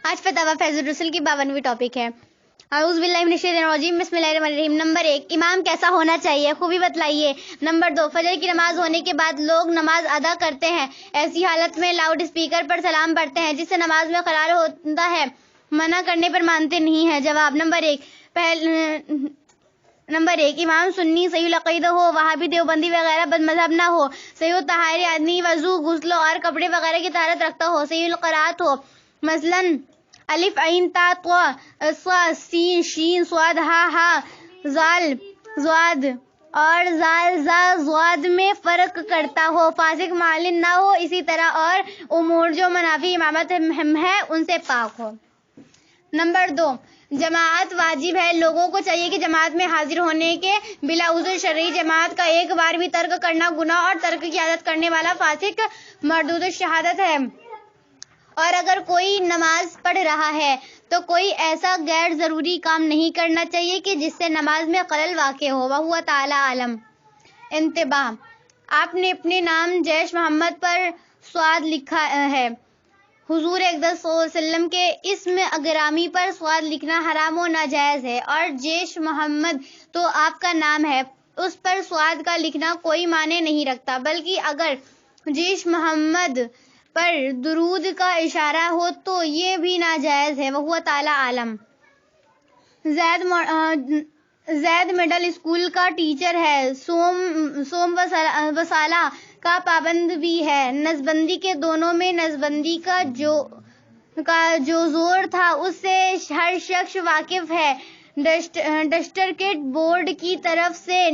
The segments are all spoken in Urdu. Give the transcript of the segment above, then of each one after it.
آج فتاوی فیض الرسول کی 52ویں ٹاپک ہے۔ اعوذ باللہ من الشیطان الرجیم، بسم اللہ الرحمن الرحیم۔ نمبر 1، امام کیسا ہونا چاہیے، خوبی بتلائیے۔ نمبر 2، فجر کی نماز ہونے کے بعد لوگ نماز ادا کرتے ہیں، ایسی حالت میں لاؤڈ اسپیکر پر سلام پڑھتے ہیں جس سے نماز میں خلل ہوتا ہے، منع کرنے پر مانتے نہیں ہیں۔ جواب: نمبر 1، امام سنی صحیح العقیدہ ہو، وہابی، دیوبندی وغیرہ بد مذہب نہ ہو، صحیح الطہارت یعنی وضو، غسل اور کپڑے وغیرہ کی طہارت رکھتا ہو، صحیح القرات ہو، مثلاً الف عین تا طا صا سین شین صاد ہا ہا زال زواد اور زال زا زواد میں فرق کرتا ہو، فاسق معلن نہ ہو، اسی طرح اور امور جو منافی امامت ہے ان سے پاک ہو۔ نمبر 2، جماعت واجب ہے، لوگوں کو چاہیے کہ جماعت میں حاضر ہونے کے بلا عذر شرعی جماعت کا ایک بار بھی ترک کرنا گناہ اور ترک کی عادت کرنے والا فاسق مردود الشہادت ہے۔ اور اگر کوئی نماز پڑھ رہا ہے تو کوئی ایسا غیر ضروری کام نہیں کرنا چاہیے کہ جس سے نماز میں خلل واقع ہو، واللہ تعالی عالم۔ انتباہ: آپ نے اپنے نام جیش محمد پر صاد لکھا ہے، حضور اقدس صلی اللہ علیہ وسلم کے اسم گرامی پر صاد لکھنا حرام و ناجائز ہے، اور جیش محمد تو آپ کا نام ہے، اس پر صاد کا لکھنا کوئی معنی نہیں رکھتا، بلکہ اگر جیش محمد پر درود کا اشارہ ہو تو یہ بھی ناجائز ہے، واللہ تعالی عالم۔ زید مڈل اسکول کا ٹیچر ہے، سوم و سالہ کا پابند بھی ہے، نسبندی کے دونوں میں نسبندی کا جو زور تھا اس سے ہر شخص واقف ہے۔ ڈسٹرکٹ بورڈ کی طرف سے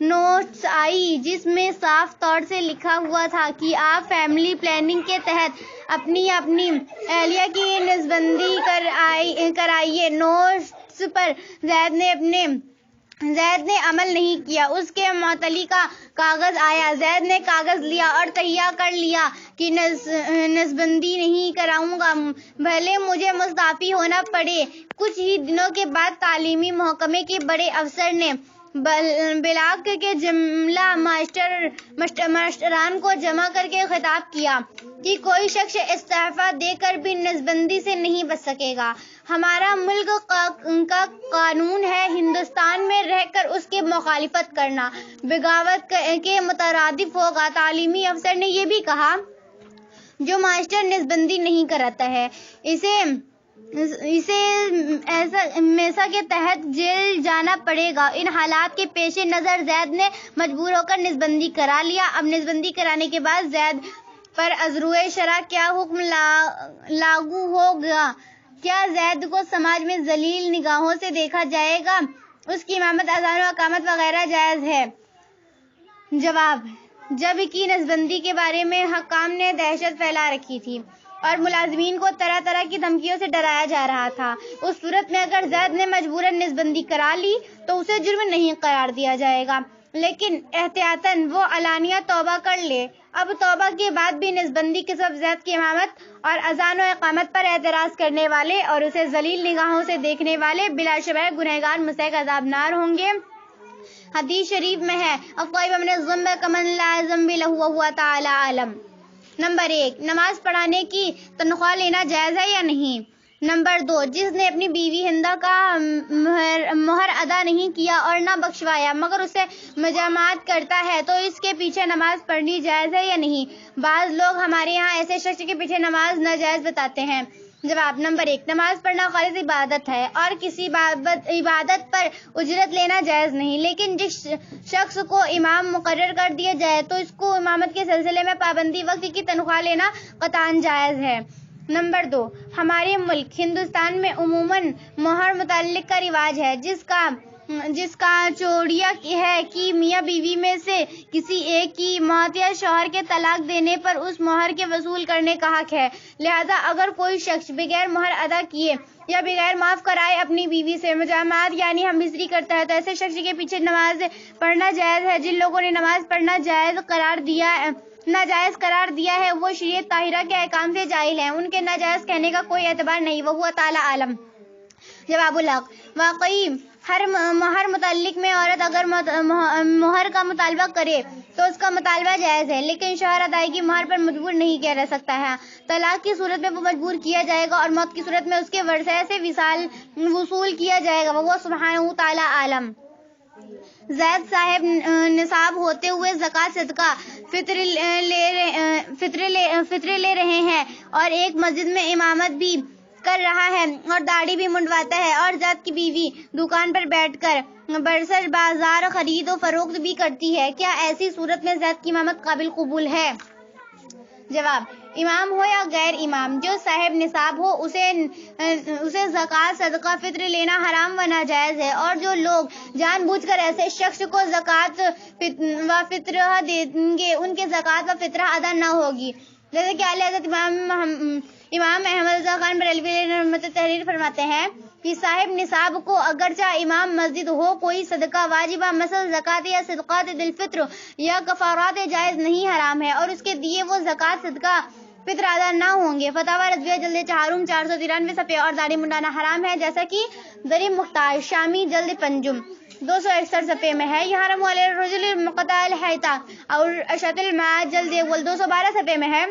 نوٹس آئی جس میں صاف طور سے لکھا ہوا تھا کہ آپ فیملی پلاننگ کے تحت اپنی اہلیہ کی نسبندی کرائیے۔ نوٹس پر زید نے عمل نہیں کیا، اس کے معطلی کا کاغذ آیا، زید نے کاغذ لیا اور تہیہ کر لیا کہ نسبندی نہیں کراؤں گا، بھلے مجھے مستعفی ہونا پڑے۔ کچھ ہی دنوں کے بعد تعلیمی محکمے کے بڑے افسر نے بلاک کے جملہ ماسٹران کو جمع کر کے خطاب کیا کہ کوئی شخص استعفیٰ دے کر بھی نسبندی سے نہیں بچ سکے گا۔ ہمارا ملک کا قانون ہے، ہندوستان میں رہ کر اس کی مخالفت کرنا بغاوت کے مترادف ہوگا۔ تعلیمی افسر نے یہ بھی کہا، جو ماسٹر نسبندی نہیں کراتا ہے اسے میسا کے تحت جیل جانا پڑے گا۔ ان حالات کے پیش نظر زید نے مجبور ہو کر نسبندی کرا لیا۔ اب نسبندی کرانے کے بعد زید پر ازروئے شرع کیا حکم لاگو ہوگا؟ کیا زید کو سماج میں ذلیل نگاہوں سے دیکھا جائے گا؟ اس کی امامت، اذان و اقامت وغیرہ جائز ہے؟ جواب: جب کی نسبندی کے بارے میں حکام نے دہشت پھیلا رکھی تھی اور ملازمین کو طرح طرح کی دھمکیوں سے ڈرایا جا رہا تھا، اس صورت میں اگر زید نے مجبوراً نسبندی کرا لی تو اسے جرم نہیں قرار دیا جائے گا، لیکن احتیاطاً وہ علانیہ توبہ کر لے۔ اب توبہ کے بعد بھی نسبندی کے سبب زید کی امامت اور اذان و اقامت پر اعتراض کرنے والے اور اسے ذلیل نگاہوں سے دیکھنے والے بلا شبہ گنہگار مستحق عذاب نار ہوں گے۔ حدیث شریف میں ہے، الطائب من الذنب کمن لا ذنب لہ، واللہ تعالی عالم۔ نمبر 1، نماز پڑھانے کی تنخواہ لینا جائز ہے یا نہیں؟ نمبر 2، جس نے اپنی بیوی ہندہ کا مہر ادا نہیں کیا اور نہ بخشوایا مگر اسے مجامعت کرتا ہے تو اس کے پیچھے نماز پڑھنی جائز ہے یا نہیں؟ بعض لوگ ہمارے ہاں ایسے شخص کے پیچھے نماز ناجائز بتاتے ہیں۔ جواب: نمبر 1، نماز پڑھنا خالص عبادت ہے اور کسی عبادت پر اجرت لینا جائز نہیں، لیکن جس شخص کو امام مقرر کر دیا جائے تو اس کو امامت کے سلسلے میں پابندی وقت کی تنخواہ لینا قطعاً جائز ہے۔ نمبر 2، ہمارے ملک ہندوستان میں عموماً مہر متعلق کا رواج ہے جس کا چوڑیا ہے کہ میاں بیوی میں سے کسی ایک کی موت یا شوہر کے طلاق دینے پر اس مہر کے وصول کرنے کا حق ہے، لہذا اگر کوئی شخص بغیر مہر ادا کیے یا بغیر معاف کرائے اپنی بیوی سے مجامعت یعنی ہم بستری کرتا ہے تو ایسے شخص کے پیچھے نماز پڑھنا جائز ہے۔ جن لوگوں نے نماز پڑھنا ناجائز قرار دیا ہے وہ شریعت طاہرہ کے احکام سے جاہل ہیں، ان کے ناجائز کہنے کا کوئی اعتبار نہیں، واللہ تعالی عالم۔ جواب الحق: واقعی ہر متعلق میں عورت اگر مہر کا مطالبہ کرے تو اس کا مطالبہ جائز ہے، لیکن شوہر ادائیگی مہر پر مجبور نہیں کیا جا سکتا ہے۔ طلاق کی صورت میں وہ مجبور کیا جائے گا اور موت کی صورت میں اس کے ورثہ سے وصول کیا جائے گا۔ وہ سبحانہ تعالی عالم۔ زید صاحب نصاب ہوتے ہوئے زکوٰۃ صدقہ فطرے لے رہے ہیں اور ایک مسجد میں امامت بھی کر رہا ہے اور داڑھی بھی منڈواتا ہے، اور زید کی بیوی دکان پر بیٹھ کر برسر بازار خرید و فروخت بھی کرتی ہے، کیا ایسی صورت میں زید کی امامت قابل قبول ہے؟ جواب: امام ہو یا غیر امام، جو صاحب نصاب ہو اسے زکوٰۃ صدقہ فطر لینا حرام و ناجائز ہے، اور جو لوگ جان بوجھ کر ایسے شخص کو زکوٰۃ و فطرہ دیں گے ان کے زکوٰۃ و فطرہ ادا نہ ہوگی۔ جیسے کہ اعلیٰ حضرت امام احمد رضا خان بریلوی رحمۃ تحریر فرماتے ہیں کہ صاحب نصاب کو اگرچہ امام مسجد ہو کوئی صدقہ واجبہ مثلا زکوٰۃ یا صدقات دل فطر یا کفارات جائز نہیں حرام ہے، اور اس کے دیے وہ زکوٰۃ صدقہ فطر ادا نہ ہوں گے۔ فتاوی رضویہ جلد 4 493 صفحے، اور داڑھی منڈانا حرام ہے جیسا کہ ذریع مختار شامی جلد 5 261 صفحے میں ہے۔ یہ حرم علی الرجل مقطع الحیطہ اور اشۃ المعاد جلد 212 صفحے میں ہے۔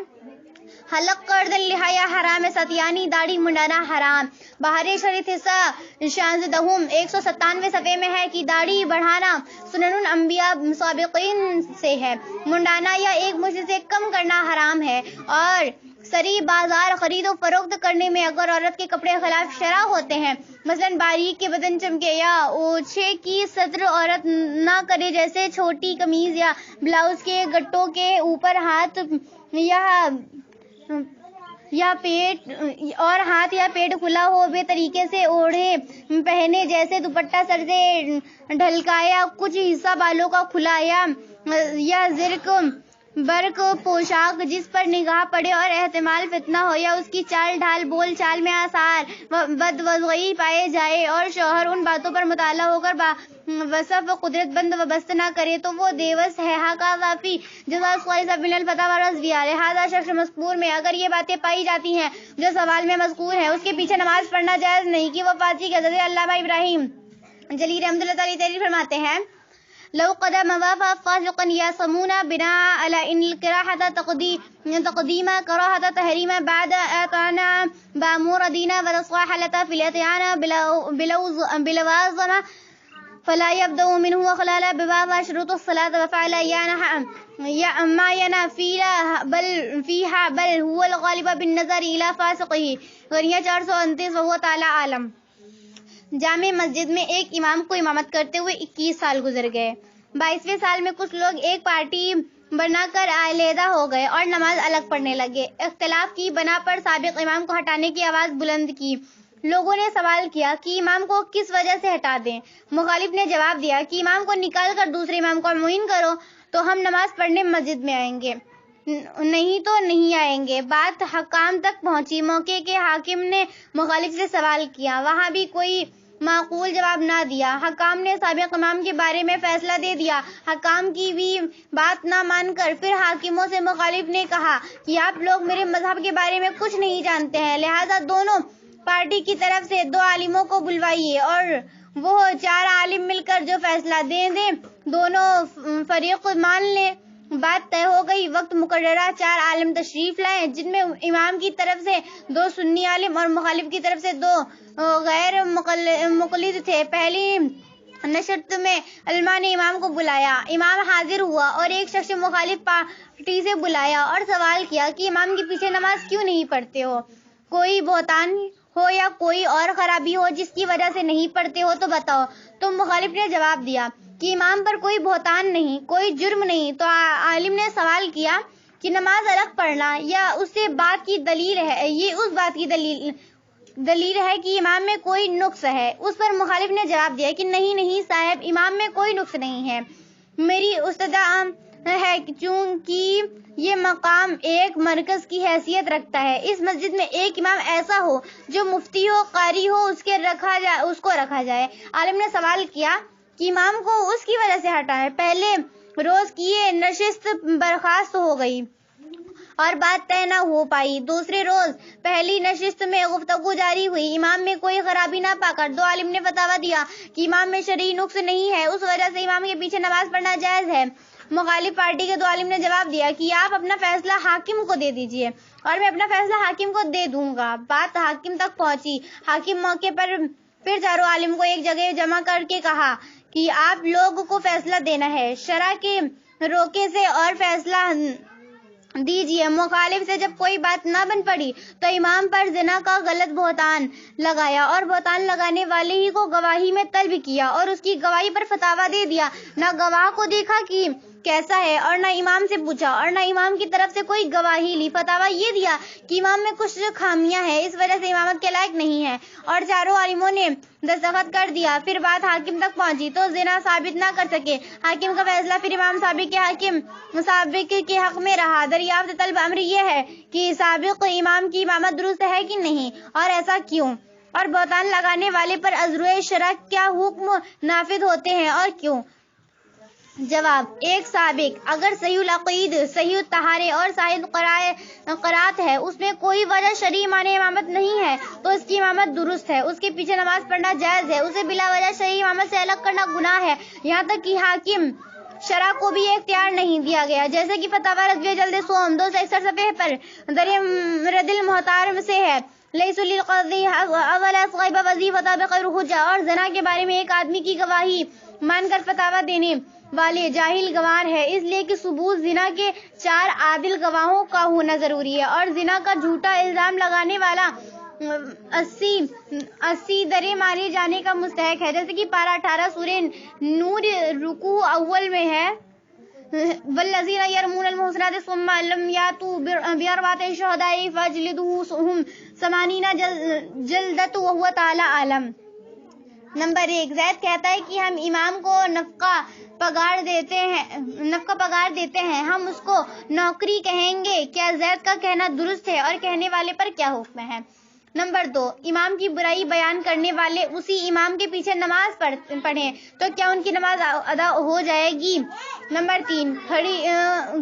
حلق کرد لحیہ حرام ستیانی، داڑھی منڈانا حرام۔ بہاری شریف حصہ 197 صفحے میں ہے کہ داڑھی بڑھانا سنن الانبیاء سابقین سے ہے، منڈانا یا ایک مشت سے کم کرنا حرام ہے، اور سری بازار خرید و فروخت کرنے میں اگر عورت کے کپڑے خلاف شرع ہوتے ہیں، مثلا باریک کے بدن چمکے یا اوچھے کی سطر عورت نہ کرے، جیسے چھوٹی قمیض یا بلاؤز کے گٹوں کے اوپر ہاتھ یا پیٹ کھلا ہو، بے طریقے سے اوڑھے پہنے، جیسے دوپٹہ سر سے ڈھلکا یا کچھ حصہ بالوں کا کھلا، یا زرق برق پوشاک جس پر نگاہ پڑے اور احتمال فتنہ ہو، یا اس کی چال ڈھال بول چال میں آثار بدوضعی پائے جائے اور شوہر ان باتوں پر مطلع ہو کر وصف قدرت بند وبست نہ کرے تو وہ دیوس ہے۔ ہاکا فی جزا الخوائص من الفتاوی رضویہ، لہذا شخص مذکور میں اگر یہ باتیں پائی جاتی ہیں جو سوال میں مذکور ہیں، اس کے پیچھے نماز پڑھنا جائز نہیں کہ وہ فاطمی کے حضرت علامہ ابراہیم جلی رحمۃ اللہ تعالی تحریر فرماتے ہیں: لو قدم وافا فاسقا يصومون بناء على ان الكراهة تقديم كراهة تحريم بعد اتانا بامور دينا وتصاحلة في الاتيان بلوازم فلا يبدأ منه وخلال بباب شروط الصلاة وفعل ما ينافي فيها بل هو الغالب بالنظر إلى فاسقه۔ غنیہ 429 وهو تعالی عالم۔ جامع مسجد میں ایک امام کو امامت کرتے ہوئے 21 سال گزر گئے۔ 22ویں سال میں کچھ لوگ ایک پارٹی بنا کر علیحدہ ہو گئے اور نماز الگ پڑھنے لگے۔ اختلاف کی بنا پر سابق امام کو ہٹانے کی آواز بلند کی۔ لوگوں نے سوال کیا کہ امام کو کس وجہ سے ہٹا دیں؟ مخالف نے جواب دیا کہ امام کو نکال کر دوسرے امام کو معین کرو تو ہم نماز پڑھنے مسجد میں آئیں گے، نہیں تو نہیں آئیں گے۔ بات حکام تک پہنچی۔ موقع کے حاکم نے مخالف سے سوال کیا، وہاں بھی کوئی معقول جواب نہ دیا۔ حکام نے سابق امام کے بارے میں فیصلہ دے دیا۔ حکام کی بھی بات نہ مان کر پھر حاکموں سے مخالف نے کہا کہ آپ لوگ میرے مذہب کے بارے میں کچھ نہیں جانتے ہیں، لہذا دونوں پارٹی کی طرف سے 2 عالموں کو بلوائیے اور وہ 4 عالم مل کر جو فیصلہ دیں دونوں فریق مان لیں۔ بات طے ہو گئی۔ وقت مقررہ 4 عالم تشریف لائے، جن میں امام کی طرف سے 2 سنی عالم اور مخالف کی طرف سے 2 غیر مقلد تھے۔ پہلی نشست میں علماء نے امام کو بلایا، امام حاضر ہوا اور ایک شخص مخالف پارٹی سے بلایا اور سوال کیا کہ امام کے پیچھے نماز کیوں نہیں پڑھتے ہو؟ کوئی بہتان ہو یا کوئی اور خرابی ہو جس کی وجہ سے نہیں پڑھتے ہو تو بتاؤ۔ تو مخالف نے جواب دیا کہ امام پر کوئی بہتان نہیں، کوئی جرم نہیں۔ تو عالم نے سوال کیا کہ نماز الگ پڑھنا یا اس بات کی دلیل ہے کہ امام میں کوئی نقص ہے؟ اس پر مخالف نے جواب دیا کہ نہیں صاحب، امام میں کوئی نقص نہیں ہے، میری استدعا ہے چونکہ یہ مقام ایک مرکز کی حیثیت رکھتا ہے۔ اس مسجد میں ایک امام ایسا ہو جو مفتی ہو، قاری ہو، اس کو رکھا جائے۔ عالم نے سوال کیا کہ امام کو اس کی وجہ سے ہٹائے۔ پہلے روز کی یہ نشست برخاست ہو گئی اور بات طے نہ ہو پائی۔ دوسرے روز پہلی نشست میں گفتگو جاری ہوئی۔ امام میں کوئی خرابی نہ پا کر دو عالم نے فتویٰ دیا کہ امام میں شرعی نقص نہیں ہے، اس وجہ سے امام کے پیچھے نماز پڑھنا جائز ہے۔ مخالف پارٹی کے دو عالم نے جواب دیا کہ آپ اپنا فیصلہ حاکم کو دے دیجئے اور میں اپنا فیصلہ حاکم کو دے دوں گا۔ بات حاکم تک پہنچی۔ حاکم موقع پر پھر چاروں عالم کو ایک جگہ جمع کر کے کہا کہ آپ لوگ کو فیصلہ دینا ہے، شرع کے روکے سے اور فیصلہ دیجئے۔ مخالف سے جب کوئی بات نہ بن پڑی تو امام پر زنا کا غلط بہتان لگایا اور بہتان لگانے والے ہی کو گواہی میں طلب کیا اور اس کی گواہی پر فتویٰ دے دیا۔ نہ گواہ کو دیکھا کہ کیسا ہے اور نہ امام سے پوچھا اور نہ امام کی طرف سے کوئی گواہی لی۔ فتویٰ یہ دیا کہ امام میں کچھ خامیاں ہیں، اس وجہ سے امامت کے لائق نہیں ہے اور چاروں عالموں نے دستخط کر دیا۔ پھر بات حاکم تک پہنچی تو زنا ثابت نہ کر سکے۔ حاکم کا فیصلہ پھر امام سابق کے حق میں رہا۔ دریافت طلب امر یہ ہے کہ سابق امام کی امامت درست ہے کہ نہیں اور ایسا کیوں، اور بہتان لگانے والے پر عذر شرع کیا حکم نافذ ہوتے ہیں اور کیوں؟ جواب: ایک سابق اگر صحیح العقید، صحیح الطہارے اور صحیح قرات ہے، اس میں کوئی وجہ شرعی مانع امامت نہیں ہے تو اس کی امامت درست ہے، اس کے پیچھے نماز پڑھنا جائز ہے، اسے بلا وجہ شرعی امامت سے الگ کرنا گناہ ہے، یہاں تک کہ حاکم شرع کو بھی اختیار نہیں دیا گیا، جیسے کہ فتویٰ رضویہ جلد سوم 261 صفحے پر رد المحتار سے ہے۔ لیس للقاضی اولا غیب وظیفۃ بغیر حجہ، اور زنا کے بارے میں ایک آدمی کی گواہی مان کر فتویٰ دینے والے جاہل گواہ ہے، اس لیے کہ ثبوت زنا کے 4 عادل گواہوں کا ہونا ضروری ہے اور زنا کا جھوٹا الزام لگانے والا 80 درے مارے جانے کا مستحق ہے، جیسے کہ پارہ 18 سورہ نور رکوع اول میں ہے۔ والذین یرمون المحصنات ثم لم یاتوا باربعۃ شہداء فاجلدوہم 80 جلدۃ وہو تعالی اعلم۔ نمبر 1، زید کہتا ہے کہ ہم امام کو نفقہ پگار دیتے ہیں، ہم اس کو نوکری کہیں گے۔ کیا زید کا کہنا درست ہے اور کہنے والے پر کیا حکم ہے؟ نمبر 2، امام کی برائی بیان کرنے والے اسی امام کے پیچھے نماز پڑھیں تو کیا ان کی نماز ادا ہو جائے گی؟ نمبر 3،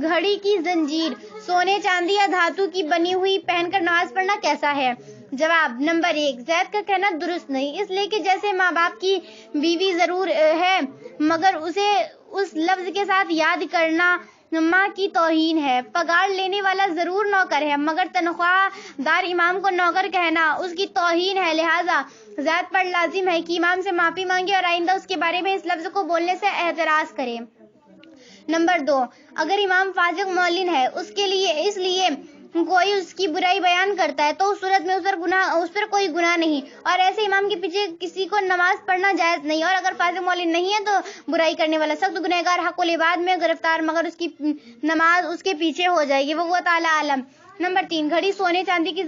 گھڑی کی زنجیر سونے، چاندی یا دھاتو کی بنی ہوئی پہن کر نماز پڑھنا کیسا ہے؟ جواب: نمبر 1، زید کا کہنا درست نہیں، اس لیے کہ جیسے ماں باپ کی بیوی ضرور ہے مگر اسے اس لفظ کے ساتھ یاد کرنا ماں کی توہین ہے۔ پگار لینے والا ضرور نوکر ہے مگر تنخواہ دار امام کو نوکر کہنا اس کی توہین ہے، لہٰذا زید پر لازم ہے کہ امام سے معافی مانگے اور آئندہ اس کے بارے میں اس لفظ کو بولنے سے احتراز کرے۔ نمبر 2، اگر امام فاسق معلن ہے اس لیے کوئی اس کی برائی بیان کرتا ہے تو اس صورت میں اس پر کوئی گناہ نہیں اور ایسے امام کے پیچھے کسی کو نماز پڑھنا جائز نہیں، اور اگر فاسق معلن نہیں ہے تو برائی کرنے والا سخت گنہگار حق العباد میں گرفتار مگر اس کی نماز اس کے پیچھے ہو جائے گی، وہ تعالی عالم۔ نمبر 3، گھڑی سونے چاندی کی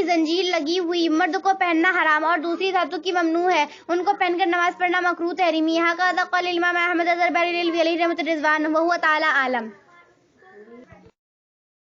زنجیر لگی ہوئی مرد کو پہننا حرام اور دوسری دھاتوں کی ممنوع ہے، ان کو پہن کر نماز پڑھنا مکروہ تحریمی ہے۔ قال الامام احمد الظاہری علیہ رحمۃ الرضوان وهو تعالی عالم۔